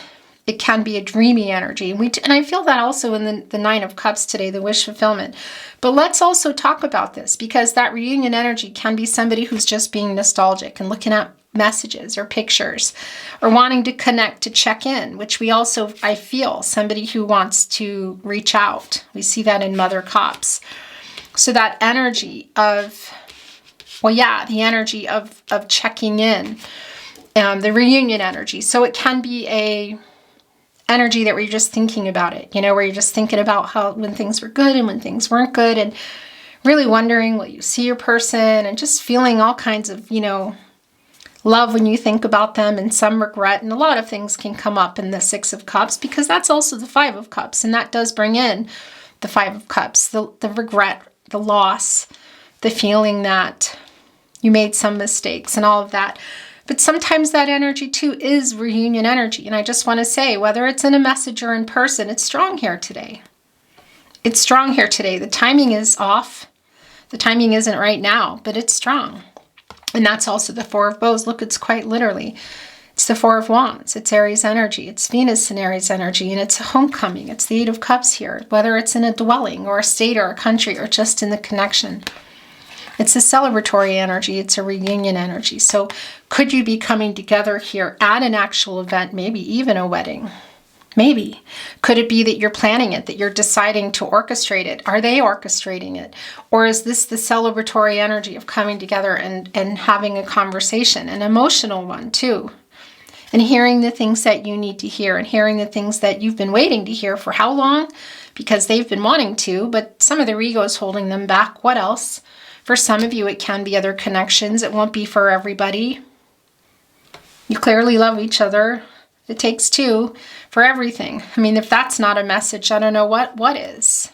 S1: it can be a dreamy energy. And I feel that also in the Nine of Cups today, the wish fulfillment. But let's also talk about this, because that reunion energy can be somebody who's just being nostalgic and looking at messages or pictures or wanting to connect, to check in, which we also, I feel, somebody who wants to reach out. We see that in Mother Cups. So that energy of, well, yeah, the energy of checking in, the reunion energy. So it can be a energy that where you're just thinking about it, where you're just thinking about how when things were good and when things weren't good, and really wondering, will you see your person, and just feeling all kinds of, love when you think about them, and some regret, and a lot of things can come up in the Six of Cups, because that's also the Five of Cups, and that does bring in the Five of Cups, the regret, the loss, the feeling that you made some mistakes and all of that. But sometimes that energy too is reunion energy. And I just want to say, whether it's in a message or in person, it's strong here today. It's strong here today. The timing is off. The timing isn't right now, but it's strong. And that's also the Four of Bows. Look, it's quite literally. It's the Four of Wands. It's Aries energy. It's Venus and Aries energy. And it's a homecoming. It's the Eight of Cups here. Whether it's in a dwelling or a state or a country or just in the connection. It's a celebratory energy. It's a reunion energy. So could you be coming together here at an actual event, maybe even a wedding? Maybe. Could it be that you're planning it, that you're deciding to orchestrate it? Are they orchestrating it? Or is this the celebratory energy of coming together and having a conversation, an emotional one too? And hearing the things that you need to hear and hearing the things that you've been waiting to hear for how long? Because they've been wanting to, but some of their ego is holding them back. What else? For some of you, it can be other connections. It won't be for everybody. You clearly love each other. It takes two for everything. I mean, if that's not a message, I don't know what is.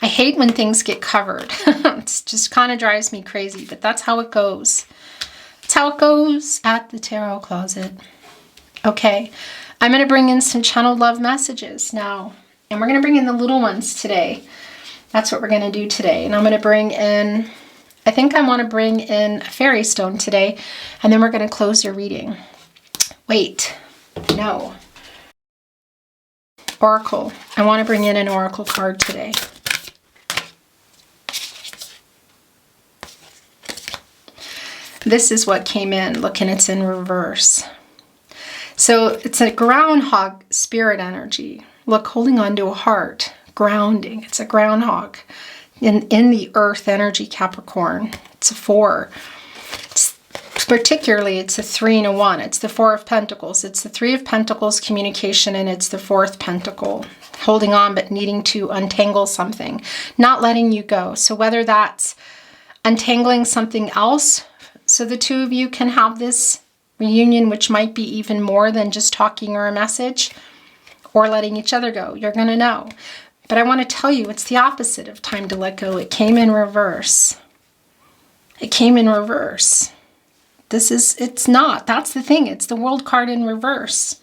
S1: I hate when things get covered. It just kind of drives me crazy, but that's how it goes. That's how it goes at the Tarot Closet. Okay, I'm going to bring in some channeled love messages now. And we're going to bring in the little ones today. That's what we're going to do today. And I'm going to bring in, I think I want to bring in a fairy stone today. And then we're going to close your reading. Wait, no. Oracle. I want to bring in an oracle card today. This is what came in. Look, and it's in reverse. So it's a groundhog spirit energy. Look, holding on to a heart. Grounding. It's a groundhog. In the earth energy, Capricorn. It's a 4. Particularly, it's a 3 and a 1. It's the 4 of Pentacles. It's the 3 of Pentacles communication, and it's the 4th Pentacle. Holding on, but needing to untangle something. Not letting you go. So whether that's untangling something else, so the two of you can have this reunion, which might be even more than just talking or a message, or letting each other go. You're going to know. But I want to tell you, it's the opposite of time to let go. It came in reverse. It came in reverse. It's not. That's the thing. It's the World card in reverse.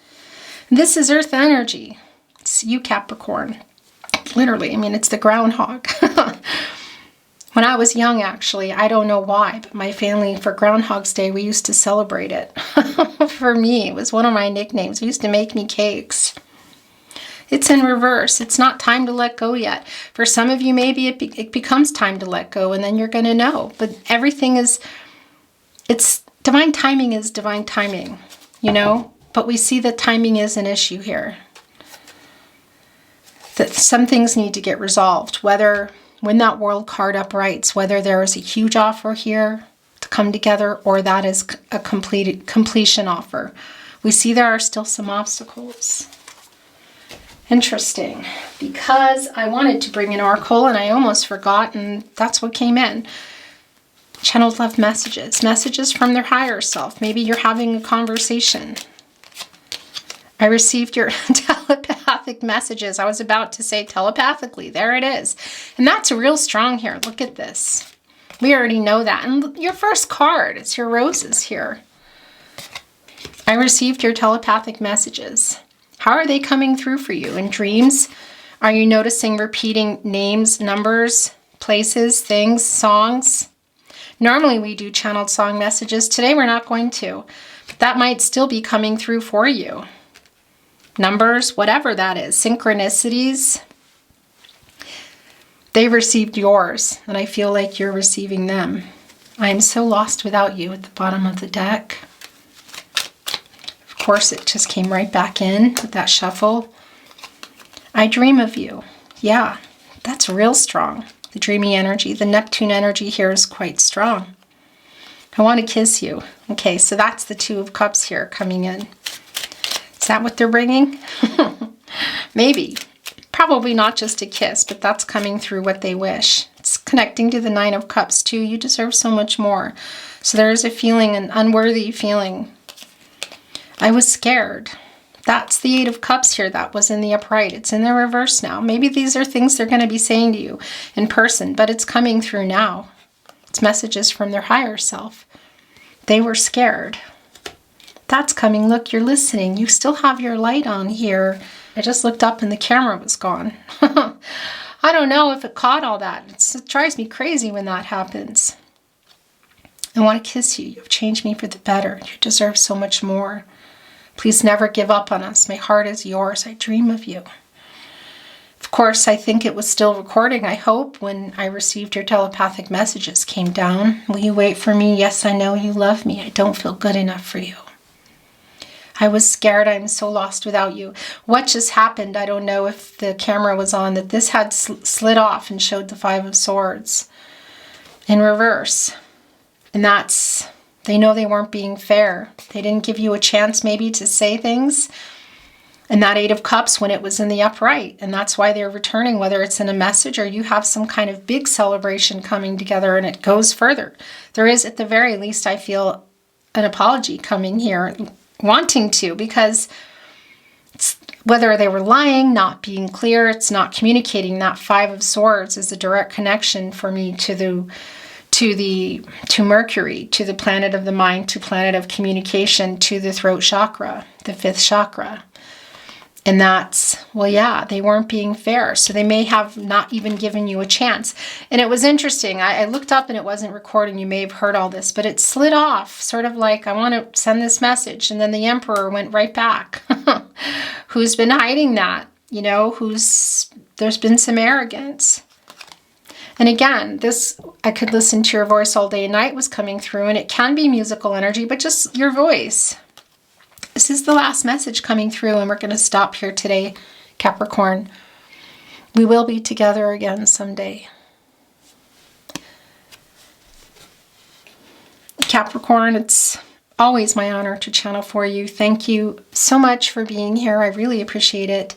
S1: This is Earth energy. It's you, Capricorn. Literally. I mean, it's the groundhog. When I was young, actually, I don't know why, but my family, for Groundhog's Day, we used to celebrate it. For me, it was one of my nicknames. They used to make me cakes. It's in reverse. It's not time to let go yet. For some of you, maybe it becomes time to let go, and then you're going to know. But everything is, it's divine timing is divine timing, you know? But we see that timing is an issue here. That some things need to get resolved, whether when that World card uprights, whether there is a huge offer here to come together or that is a completion offer. We see there are still some obstacles. Interesting, because I wanted to bring in Oracle and I almost forgot, and that's what came in. Channeled love messages. Messages from their higher self. Maybe you're having a conversation. I received your telepathic messages. I was about to say telepathically. There it is. And that's real strong here. Look at this. We already know that. And your first card, it's your roses here. I received your telepathic messages. How are they coming through for you? In dreams? Are you noticing repeating names, numbers, places, things, songs? Normally we do channeled song messages. Today we're not going to. But that might still be coming through for you. Numbers, whatever that is. Synchronicities. They received yours, and I feel like you're receiving them. I am so lost without you at the bottom of the deck. Of course, it just came right back in with that shuffle. I dream of you. Yeah, that's real strong. The dreamy energy. The Neptune energy here is quite strong. I want to kiss you. Okay, so that's the 2 of Cups here coming in. Is that what they're bringing? Maybe. Probably not just a kiss, but that's coming through what they wish. It's connecting to the 9 of Cups too. You deserve so much more. So there is a feeling, an unworthy feeling. I was scared. That's the 8 of Cups here. That was in the upright. It's in the reverse now. Maybe these are things they're going to be saying to you in person, but it's coming through now. It's messages from their higher self. They were scared. That's coming. Look, you're listening. You still have your light on here. I just looked up and the camera was gone. I don't know if it caught all that. It drives me crazy when that happens. I want to kiss you. You've changed me for the better. You deserve so much more. Please never give up on us. My heart is yours. I dream of you. Of course, I think it was still recording, I hope, when I received your telepathic messages came down. Will you wait for me? Yes, I know you love me. I don't feel good enough for you. I was scared. I'm so lost without you. What just happened? I don't know if the camera was on, that this had slid off and showed the Five of Swords in reverse. And that's, they know they weren't being fair. They didn't give you a chance maybe to say things. And that Eight of Cups when it was in the upright. And that's why they're returning, whether it's in a message or you have some kind of big celebration coming together and it goes further. There is, at the very least, I feel, an apology coming here, wanting to, because it's, whether they were lying, not being clear, it's not communicating. That Five of Swords is a direct connection for me to Mercury, to the planet of the mind, to planet of communication, to the throat chakra, the fifth chakra. And that's, well, yeah, they weren't being fair. So they may have not even given you a chance. And it was interesting. I looked up and it wasn't recording. You may have heard all this, but it slid off, sort of like, I want to send this message. And then the Emperor went right back. Who's been hiding that? You know, there's been some arrogance. And again, this, I could listen to your voice all day and night was coming through, and it can be musical energy, but just your voice. This is the last message coming through, and we're going to stop here today, Capricorn. We will be together again someday. Capricorn, it's always my honor to channel for you. Thank you so much for being here. I really appreciate it.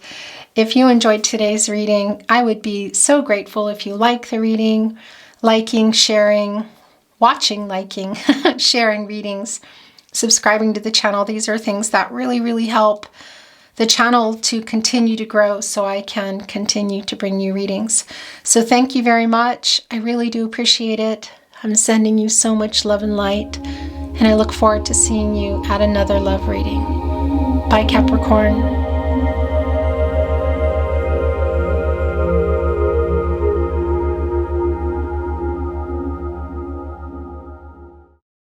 S1: If you enjoyed today's reading, I would be so grateful if you like the reading, liking, sharing, watching, liking, sharing readings, subscribing to the channel. These are things that really, really help the channel to continue to grow so I can continue to bring you readings. So thank you very much. I really do appreciate it. I'm sending you so much love and light, and I look forward to seeing you at another love reading. Bye, Capricorn.